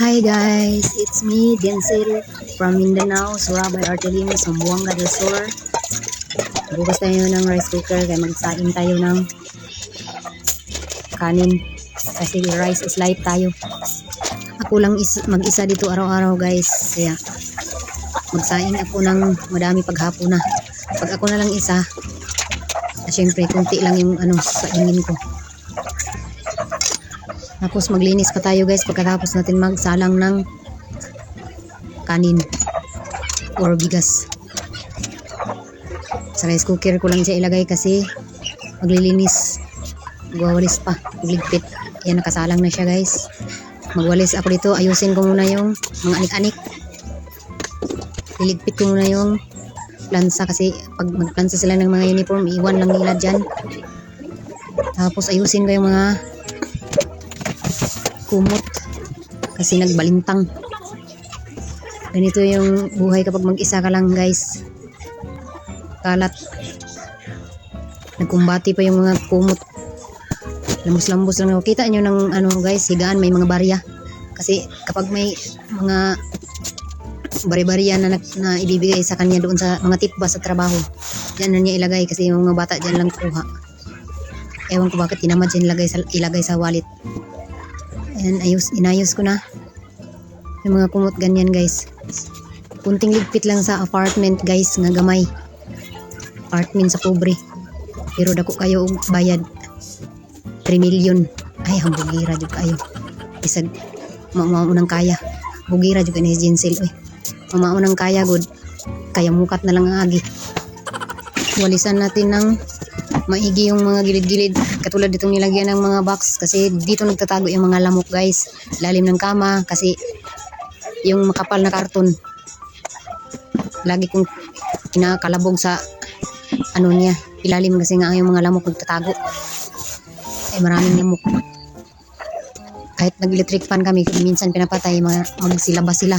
Hi guys, it's me, Denzel from Mindanao, Surabaya, Artelino, Zamboanga del Sur. Bukas tayo ng rice cooker kaya magsain tayo ng kanin kasi rice is life tayo. Ako lang mag-isa dito araw-araw guys, kaya magsain ako ng madami paghapon na. Pag ako na lang isa, syempre kunti lang yung sainin ko. Tapos maglinis pa tayo guys pagkatapos natin magsalang ng kanin or bigas. Sa rice cooker ko lang siya ilagay kasi maglilinis, magwawalis pa, magligpit. Yan, nakasalang na siya guys. Magwalis ako dito, ayusin ko muna yung mga anik-anik. Liligpit ko muna yung plansa kasi pag magplansa sila ng mga uniform, iwan lang nila dyan. Tapos ayusin ko yung mga kumot kasi nagbalintang. Ganito yung buhay kapag mag-isa ka lang guys. Kalat. Nagkumbati pa yung mga kumot. Lambos-lambos lang. Kita nyo ng guys, higaan may mga barya. Kasi kapag may mga bari-barya na ibibigay sa kanya doon sa mga tipba sa trabaho, dyan na niya ilagay kasi yung mga bata dyan lang kuha. Ewan ko bakit tinamad siya ilagay sa wallet. Ayan, inayos ko na yung mga kumot ganyan guys. Kunting ligpit lang sa apartment guys nga gamay. Apartment sa pobre. Pero dako kayo og bayad 3 million. Ay, hambugira jud kayo. Isag mamaunang kaya. Bugira jud ni Jinsel oy. Mamaunang kaya good. Kaya mukat na lang ang agi. Walisan natin ng maigi yung mga gilid-gilid, katulad ditong nilagyan ng mga box kasi dito nagtatago yung mga lamok guys, lalim ng kama kasi yung makapal na karton lagi kong kinakalabog sa niya, ilalim kasi nga yung mga lamok nagtatago. Maraming lamok, kahit nag-electric fan kami minsan pinapatay, magsilabas sila.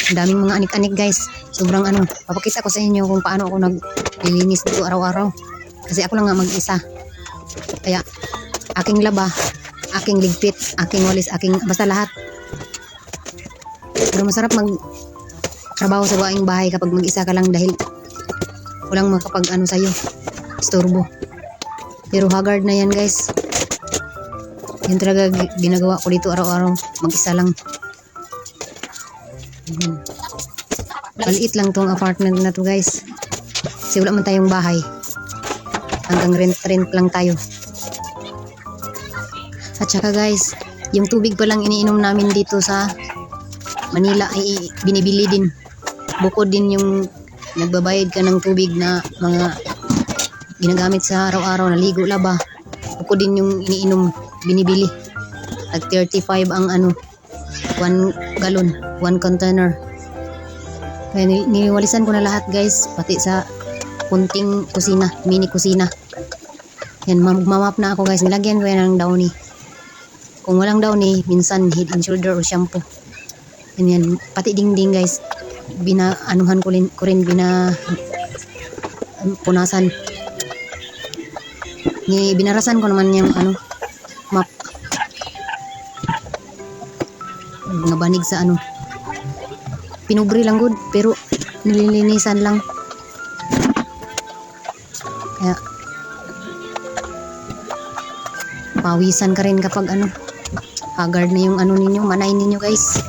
Ang daming mga anik-anik guys, sobrang papakita ko sa inyo kung paano ako naglilinis dito araw-araw kasi ako lang nga mag-isa, kaya aking laba, aking ligpit, aking walis, basta lahat. Pero masarap mag-trabaho sa gawaing bahay kapag mag-isa ka lang dahil walang makapag sa'yo, istorbo. Pero haggard na yan guys, yun talaga ginagawa ko dito araw-araw, mag-isa lang. Maliit lang tong apartment na to guys kasi wala man tayong bahay, hanggang rent lang tayo. At saka guys, yung tubig pa lang iniinom namin dito sa Manila ay binibili din, bukod din yung nagbabayad ka ng tubig na mga ginagamit sa araw-araw na ligo, laba, bukod din yung iniinom binibili. At 35 ang 1 galon, 1 container. Kaya niliwalisan ko na lahat guys, pati sa kunting kusina, mini kusina. Yan, magmamap na ako guys, nilagyan ko yan ng downy. Kung walang downy, minsan head and shoulder o shampoo. Yan, pati dingding guys, binaanuhan ko rin punasan. Binarasan ko naman yung map. Mga banig sa pinubri lang good, pero nililinisan lang. Kaya pawisan ka rin kapag haggard na yung ninyo, manay ninyo guys.